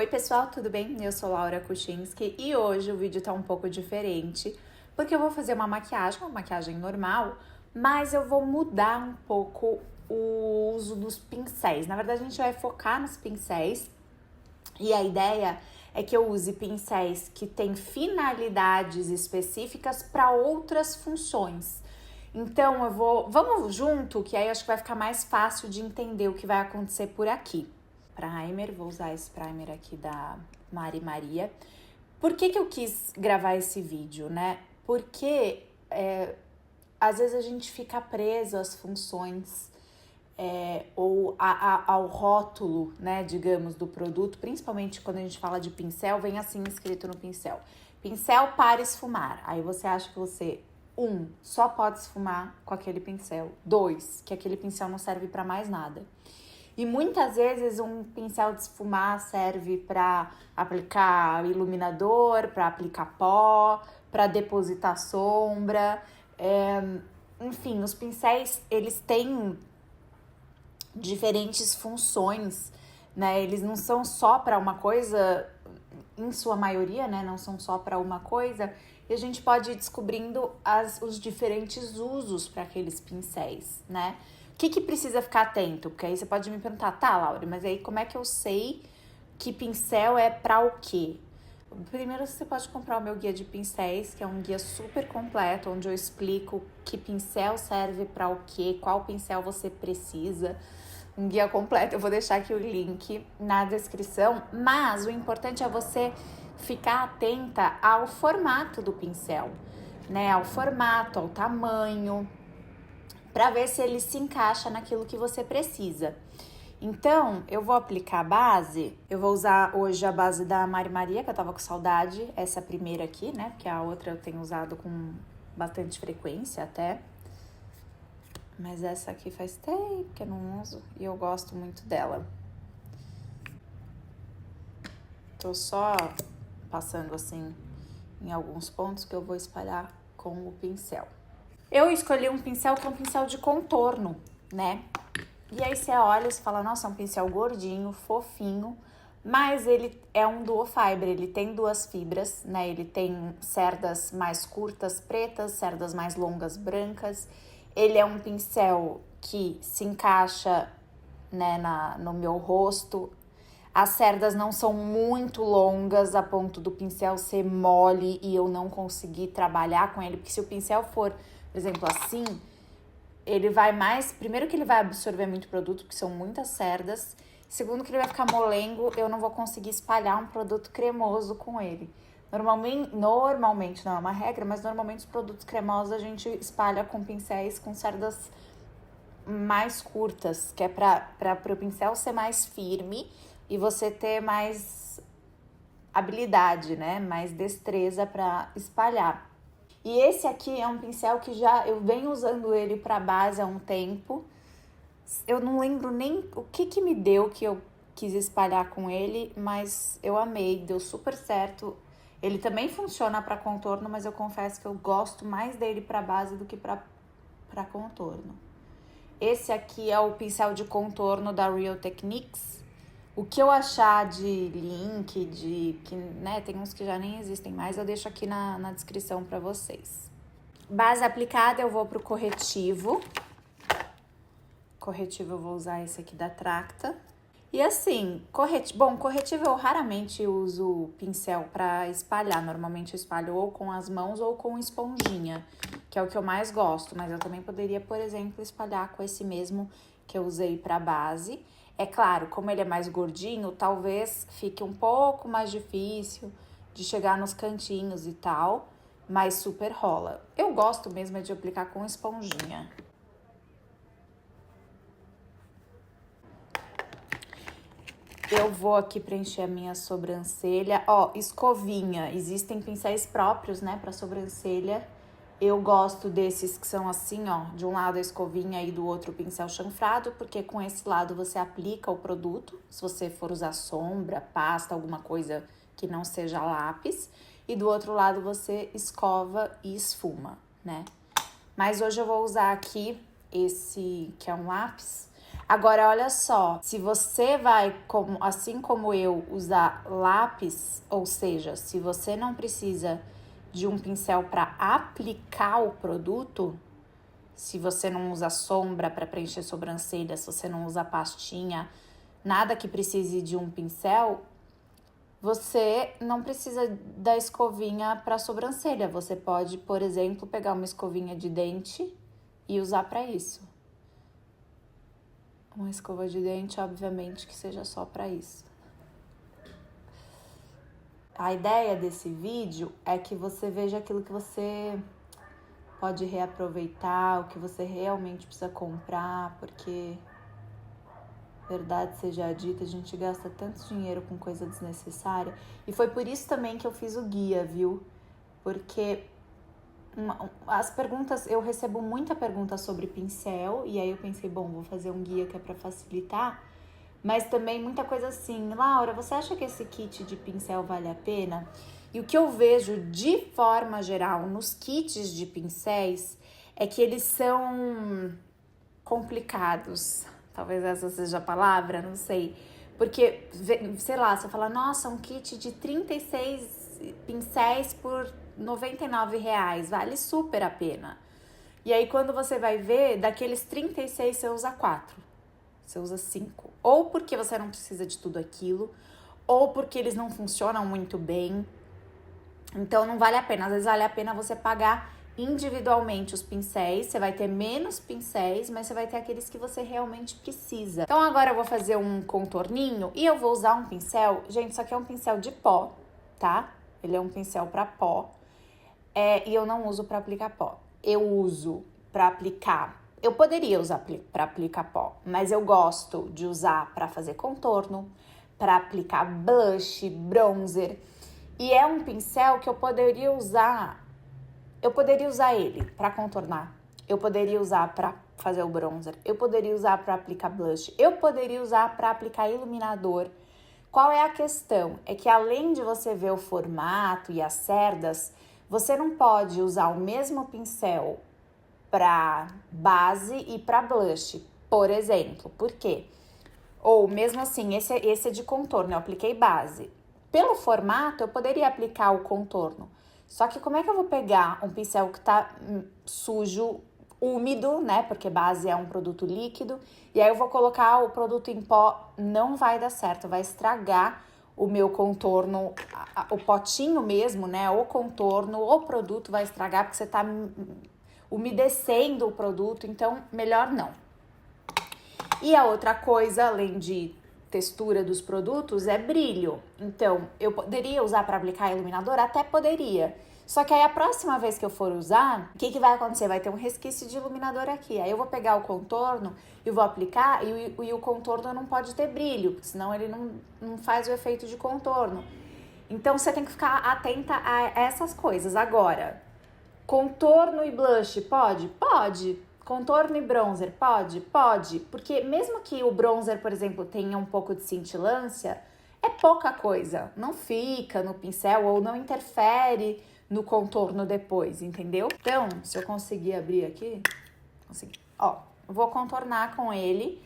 Oi pessoal, tudo bem? Eu sou Laura Kuchinski e hoje o vídeo tá um pouco diferente porque eu vou fazer uma maquiagem normal, mas eu vou mudar um pouco o uso dos pincéis. Na verdade, a gente vai focar nos pincéis e a ideia é que eu use pincéis que têm finalidades específicas para outras funções. Então vamos junto, que aí eu acho que vai ficar mais fácil de entender o que vai acontecer por aqui. Primer, vou usar esse primer aqui da Mari Maria. Por que eu quis gravar esse vídeo, né? Porque às vezes a gente fica preso às funções ou ao rótulo, né, digamos, do produto, principalmente quando a gente fala de pincel, vem assim escrito no pincel. Pincel para esfumar. Aí você acha que você, só pode esfumar com aquele pincel. 2, que aquele pincel não serve para mais nada. E muitas vezes um pincel de esfumar serve para aplicar iluminador, para aplicar pó, para depositar sombra. Enfim, os pincéis, eles têm diferentes funções, né? Eles não são só para uma coisa, em sua maioria, né? Não são só para uma coisa. E a gente pode ir descobrindo os diferentes usos para aqueles pincéis, né? O que precisa ficar atento? Porque aí você pode me perguntar, tá, Laura, mas aí como é que eu sei que pincel é para o quê? Primeiro, você pode comprar o meu guia de pincéis, que é um guia super completo, onde eu explico que pincel serve para o quê, qual pincel você precisa. Um guia completo, eu vou deixar aqui o link na descrição, mas o importante é você ficar atenta ao formato do pincel, né? Ao formato, ao tamanho, para ver se ele se encaixa naquilo que você precisa. Então, eu vou aplicar a base, eu vou usar hoje a base da Mari Maria, que eu tava com saudade, essa primeira aqui, né, porque a outra eu tenho usado com bastante frequência até, mas essa aqui faz tempo que eu não uso e eu gosto muito dela. Tô só passando assim em alguns pontos que eu vou espalhar com o pincel. Eu escolhi um pincel que é um pincel de contorno, né? E aí você olha e fala, nossa, é um pincel gordinho, fofinho, mas ele é um duo fiber, ele tem 2 fibras, né? Ele tem cerdas mais curtas pretas, cerdas mais longas brancas. Ele é um pincel que se encaixa, né, no meu rosto. As cerdas não são muito longas a ponto do pincel ser mole e eu não conseguir trabalhar com ele, porque se o pincel for, por exemplo, assim, ele vai mais... Primeiro que ele vai absorver muito produto, porque são muitas cerdas. Segundo que ele vai ficar molengo, eu não vou conseguir espalhar um produto cremoso com ele. Normalmente não é uma regra, mas normalmente os produtos cremosos a gente espalha com pincéis com cerdas mais curtas, que é para o pincel ser mais firme e você ter mais habilidade, né? Mais destreza para espalhar. E esse aqui é um pincel que eu venho usando ele para base há um tempo. Eu não lembro nem o que me deu que eu quis espalhar com ele, mas eu amei, deu super certo. Ele também funciona para contorno, mas eu confesso que eu gosto mais dele para base do que para contorno. Esse aqui é o pincel de contorno da Real Techniques. O que eu achar de link, né, tem uns que já nem existem mais, eu deixo aqui na descrição para vocês. Base aplicada, eu vou pro corretivo. Corretivo eu vou usar esse aqui da Tracta. E assim, corretivo eu raramente uso pincel para espalhar. Normalmente eu espalho ou com as mãos ou com esponjinha, que é o que eu mais gosto. Mas eu também poderia, por exemplo, espalhar com esse mesmo que eu usei para base. É claro, como ele é mais gordinho, talvez fique um pouco mais difícil de chegar nos cantinhos e tal, mas super rola. Eu gosto mesmo de aplicar com esponjinha. Eu vou aqui preencher a minha sobrancelha. Ó, escovinha. Existem pincéis próprios, né, para sobrancelha. Eu gosto desses que são assim, ó, de um lado a escovinha e do outro o pincel chanfrado, porque com esse lado você aplica o produto, se você for usar sombra, pasta, alguma coisa que não seja lápis, e do outro lado você escova e esfuma, né? Mas hoje eu vou usar aqui esse que é um lápis. Agora, olha só, se você vai, assim como eu, usar lápis, ou seja, se você não precisa de um pincel para aplicar o produto, se você não usa sombra para preencher sobrancelha, se você não usa pastinha, nada que precise de um pincel, você não precisa da escovinha para sobrancelha. Você pode, por exemplo, pegar uma escovinha de dente e usar para isso. Uma escova de dente, obviamente, que seja só para isso. A ideia desse vídeo é que você veja aquilo que você pode reaproveitar, o que você realmente precisa comprar, porque, verdade seja dita, a gente gasta tanto dinheiro com coisa desnecessária. E foi por isso também que eu fiz o guia, viu? Porque as perguntas, eu recebo muita pergunta sobre pincel, e aí eu pensei, bom, vou fazer um guia que é para facilitar, mas também muita coisa assim, Laura, você acha que esse kit de pincel vale a pena? E o que eu vejo de forma geral nos kits de pincéis é que eles são complicados, talvez essa seja a palavra, não sei, porque, sei lá, você fala, nossa, um kit de 36 pincéis por R$99, vale super a pena. E aí quando você vai ver, daqueles 36 você usa 4, você usa 5. Ou porque você não precisa de tudo aquilo, ou porque eles não funcionam muito bem. Então não vale a pena, às vezes vale a pena você pagar individualmente os pincéis, você vai ter menos pincéis, mas você vai ter aqueles que você realmente precisa. Então agora eu vou fazer um contorninho e eu vou usar um pincel, gente, isso aqui é um pincel de pó, tá? Ele é um pincel para pó. E eu não uso para aplicar pó. Eu uso para aplicar. Eu poderia usar para aplicar pó, mas eu gosto de usar para fazer contorno, para aplicar blush, bronzer. E é um pincel que eu poderia usar. Eu poderia usar ele para contornar. Eu poderia usar para fazer o bronzer. Eu poderia usar para aplicar blush. Eu poderia usar para aplicar iluminador. Qual é a questão? É que além de você ver o formato e as cerdas, você não pode usar o mesmo pincel para base e para blush, por exemplo. Por quê? Ou mesmo assim, esse é de contorno, eu apliquei base. Pelo formato, eu poderia aplicar o contorno. Só que como é que eu vou pegar um pincel que tá sujo, úmido, né? Porque base é um produto líquido. E aí eu vou colocar o produto em pó, não vai dar certo, vai estragar o meu contorno, o potinho mesmo, né? O contorno, o produto vai estragar porque você tá umedecendo o produto, então melhor não. E a outra coisa, além de textura dos produtos, é brilho. Então, eu poderia usar para aplicar iluminador? Até poderia. Só que aí a próxima vez que eu for usar, o que vai acontecer? Vai ter um resquício de iluminador aqui. Aí eu vou pegar o contorno e vou aplicar e o contorno não pode ter brilho, porque senão ele não faz o efeito de contorno. Então você tem que ficar atenta a essas coisas. Agora, contorno e blush, pode? Pode. Contorno e bronzer, pode? Pode. Porque mesmo que o bronzer, por exemplo, tenha um pouco de cintilância, é pouca coisa. Não fica no pincel ou não interfere no contorno depois, entendeu? Então, se eu conseguir abrir aqui, consegui. Ó, vou contornar com ele.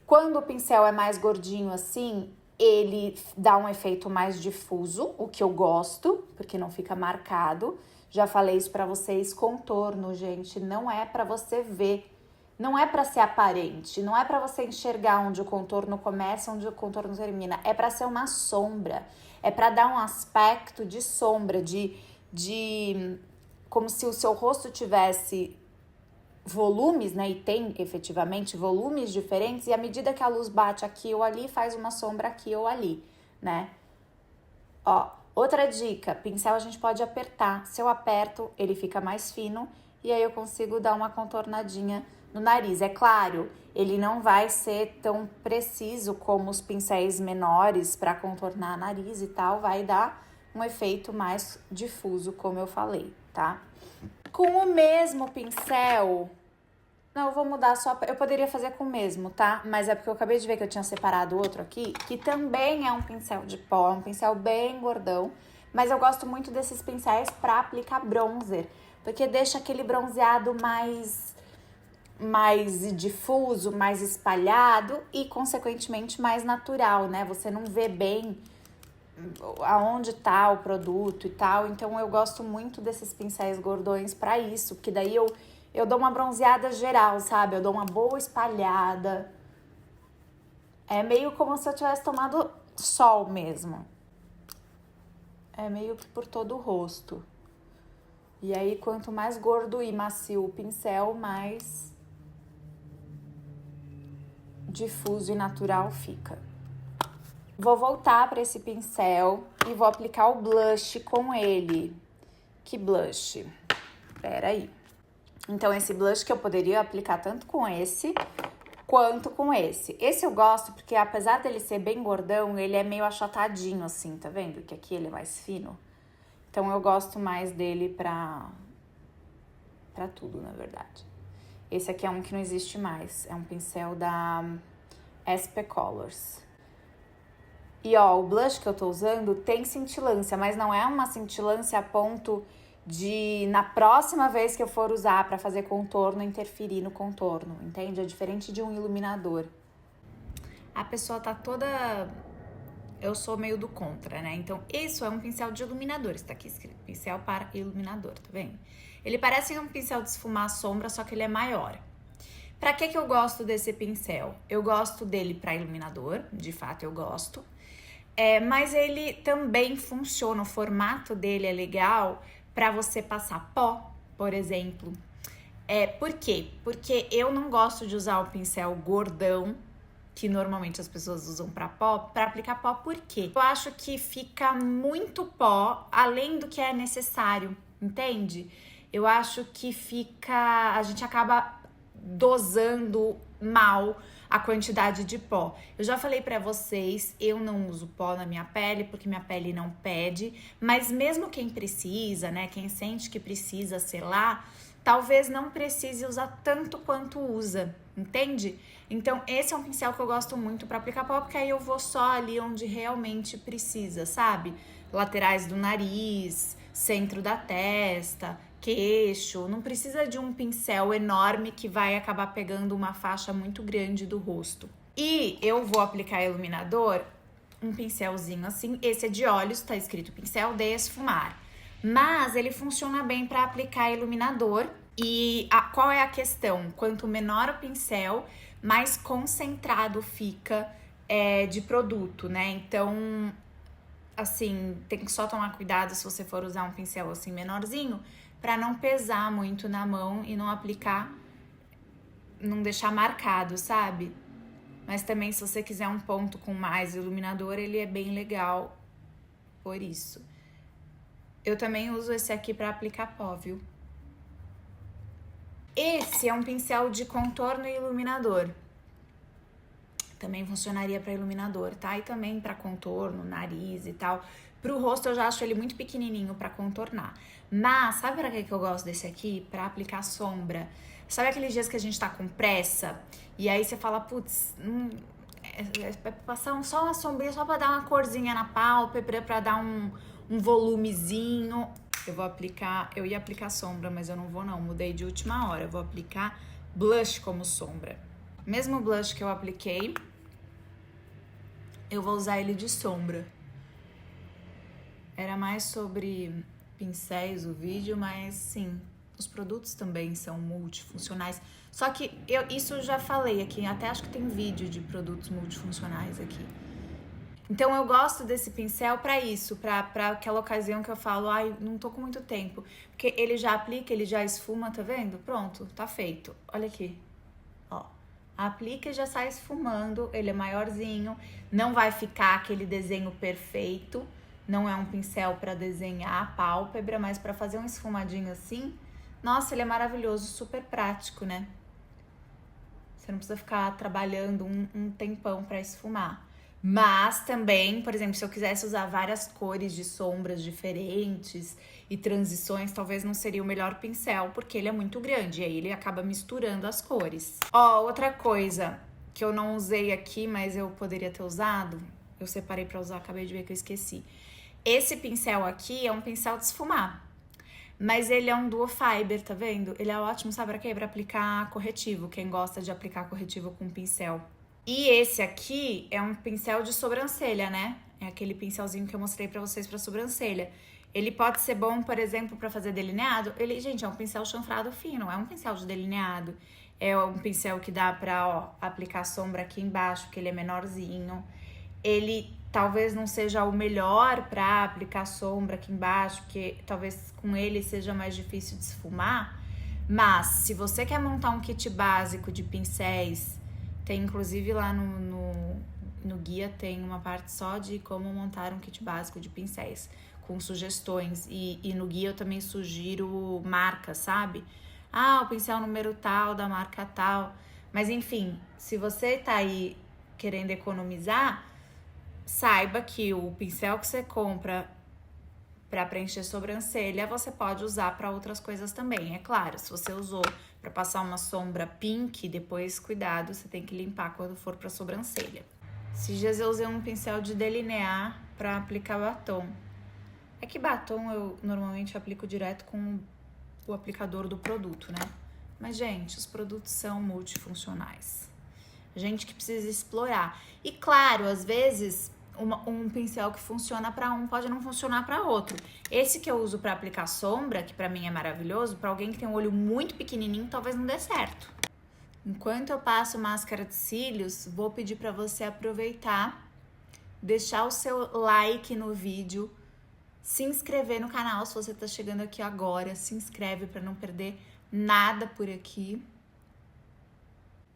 Quando o pincel é mais gordinho assim, ele dá um efeito mais difuso, o que eu gosto, porque não fica marcado. Já falei isso pra vocês, contorno, gente, não é pra você ver, não é pra ser aparente, não é pra você enxergar onde o contorno começa, onde o contorno termina, é pra ser uma sombra, é pra dar um aspecto de sombra, de como se o seu rosto tivesse volumes, né, e tem efetivamente volumes diferentes, e à medida que a luz bate aqui ou ali, faz uma sombra aqui ou ali, né? Ó, outra dica, pincel a gente pode apertar. Se eu aperto, ele fica mais fino e aí eu consigo dar uma contornadinha no nariz. É claro, ele não vai ser tão preciso como os pincéis menores para contornar nariz e tal, vai dar um efeito mais difuso, como eu falei, tá? Com o mesmo pincel... Não, eu vou mudar só... Eu poderia fazer com o mesmo, tá? Mas é porque eu acabei de ver que eu tinha separado outro aqui, que também é um pincel de pó, um pincel bem gordão. Mas eu gosto muito desses pincéis pra aplicar bronzer, porque deixa aquele bronzeado mais mais difuso, mais espalhado e, consequentemente, mais natural, né? Você não vê bem aonde tá o produto e tal. Então, eu gosto muito desses pincéis gordões pra isso, porque daí eu dou uma bronzeada geral, sabe? Eu dou uma boa espalhada. É meio como se eu tivesse tomado sol mesmo. É meio que por todo o rosto. E aí, quanto mais gordo e macio o pincel, mais difuso e natural fica. Vou voltar para esse pincel e vou aplicar o blush com ele. Que blush? Pera aí. Então, esse blush que eu poderia aplicar tanto com esse quanto com esse. Esse eu gosto porque, apesar dele ser bem gordão, ele é meio achatadinho assim, tá vendo? Que aqui ele é mais fino. Então, eu gosto mais dele pra tudo, na verdade. Esse aqui é um que não existe mais. É um pincel da SP Colors. E, ó, o blush que eu tô usando tem cintilância, mas não é uma cintilância a ponto de, na próxima vez que eu for usar pra fazer contorno, interferir no contorno, entende? É diferente de um iluminador. A pessoa tá toda... Eu sou meio do contra, né? Então, isso é um pincel de iluminador. Está aqui escrito, pincel para iluminador, tá vendo? Ele parece um pincel de esfumar a sombra, só que ele é maior. Pra que eu gosto desse pincel? Eu gosto dele para iluminador, de fato eu gosto. Mas ele também funciona, o formato dele é legal para você passar pó, por exemplo. Por quê? Porque eu não gosto de usar o pincel gordão, que normalmente as pessoas usam para aplicar pó. Por quê? Eu acho que fica muito pó, além do que é necessário, entende? Eu acho que a gente acaba dosando mal a quantidade de pó. Eu já falei pra vocês, eu não uso pó na minha pele, porque minha pele não pede, mas mesmo quem precisa, né, quem sente que precisa selar, talvez não precise usar tanto quanto usa, entende? Então, esse é um pincel que eu gosto muito pra aplicar pó, porque aí eu vou só ali onde realmente precisa, sabe? Laterais do nariz, centro da testa, queixo, não precisa de um pincel enorme que vai acabar pegando uma faixa muito grande do rosto. E eu vou aplicar iluminador, um pincelzinho assim, esse é de olhos, tá escrito pincel de esfumar. Mas ele funciona bem para aplicar iluminador. E qual é a questão? Quanto menor o pincel, mais concentrado fica de produto, né? Então, assim, tem que só tomar cuidado se você for usar um pincel assim menorzinho, para não pesar muito na mão e não aplicar, não deixar marcado, sabe? Mas também se você quiser um ponto com mais iluminador, ele é bem legal por isso. Eu também uso esse aqui para aplicar pó, viu? Esse é um pincel de contorno e iluminador. Também funcionaria para iluminador, tá? E também para contorno, nariz e tal. Pro rosto eu já acho ele muito pequenininho para contornar. Mas sabe para que eu gosto desse aqui? Para aplicar sombra. Sabe aqueles dias que a gente tá com pressa e aí você fala, putz, passar só uma sombrinha só para dar uma corzinha na pálpebra, para dar um volumezinho. Eu ia aplicar sombra, mas eu não vou não, mudei de última hora. Eu vou aplicar blush como sombra. Mesmo blush que eu apliquei, eu vou usar ele de sombra. Era mais sobre pincéis o vídeo, mas sim, os produtos também são multifuncionais. Só que isso eu já falei aqui, até acho que tem vídeo de produtos multifuncionais aqui. Então eu gosto desse pincel pra isso, pra aquela ocasião que eu falo, ai, não tô com muito tempo. Porque ele já aplica, ele já esfuma, tá vendo? Pronto, tá feito. Olha aqui, ó. Aplica e já sai esfumando, ele é maiorzinho, não vai ficar aquele desenho perfeito. Não é um pincel para desenhar a pálpebra, mas para fazer um esfumadinho assim, nossa, ele é maravilhoso, super prático, né? Você não precisa ficar trabalhando um tempão para esfumar. Mas também, por exemplo, se eu quisesse usar várias cores de sombras diferentes e transições, talvez não seria o melhor pincel, porque ele é muito grande, e aí ele acaba misturando as cores. Ó, outra coisa que eu não usei aqui, mas eu poderia ter usado, eu separei para usar, acabei de ver que eu esqueci. Esse pincel aqui é um pincel de esfumar, Mas ele é um duo fiber, tá vendo? Ele é ótimo, sabe pra quê? Pra aplicar corretivo, quem gosta de aplicar corretivo com pincel. E esse aqui é um pincel de sobrancelha, né? É aquele pincelzinho que eu mostrei pra vocês pra sobrancelha. Ele pode ser bom, por exemplo, pra fazer delineado. Ele, gente, é um pincel chanfrado fino, é um pincel de delineado. É um pincel que dá pra, ó, aplicar sombra aqui embaixo, que ele é menorzinho. Ele talvez não seja o melhor pra aplicar sombra aqui embaixo, porque talvez com ele seja mais difícil de esfumar. Mas, se você quer montar um kit básico de pincéis, tem inclusive lá no guia tem uma parte só de como montar um kit básico de pincéis, com sugestões. E no guia eu também sugiro marcas, sabe? Ah, o pincel número tal, da marca tal. Mas enfim, se você tá aí querendo economizar, saiba que o pincel que você compra para preencher sobrancelha, você pode usar para outras coisas também. É claro, se você usou para passar uma sombra pink, depois cuidado, você tem que limpar quando for para sobrancelha. Esses dias eu usei um pincel de delinear para aplicar batom. É que batom eu normalmente aplico direto com o aplicador do produto, né? Mas, gente, os produtos são multifuncionais. Gente que precisa explorar. E claro, às vezes um pincel que funciona para um pode não funcionar para outro. Esse que eu uso para aplicar sombra, que para mim é maravilhoso, para alguém que tem um olho muito pequenininho, talvez não dê certo. Enquanto eu passo máscara de cílios, vou pedir para você aproveitar, deixar o seu like no vídeo, se inscrever no canal se você tá chegando aqui agora, se inscreve para não perder nada por aqui.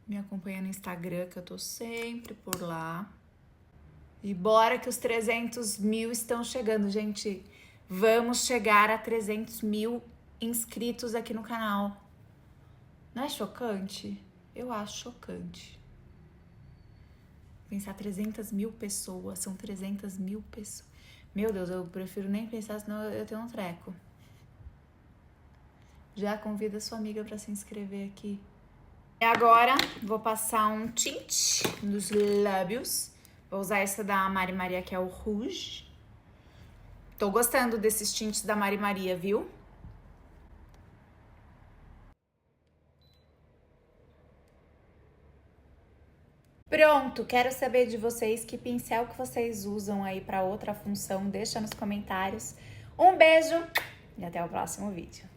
Me acompanha no Instagram, que eu tô sempre por lá. E bora que os 300 mil estão chegando, gente. Vamos chegar a 300 mil inscritos aqui no canal. Não é chocante? Eu acho chocante. Pensar 300 mil pessoas, são 300 mil pessoas. Meu Deus, eu prefiro nem pensar, senão eu tenho um treco. Já convida sua amiga para se inscrever aqui. E agora, vou passar um tint nos lábios. Vou usar essa da Mari Maria, que é o Rouge. Tô gostando desses tints da Mari Maria, viu? Pronto, quero saber de vocês que pincel que vocês usam aí para outra função. Deixa nos comentários. Um beijo e até o próximo vídeo.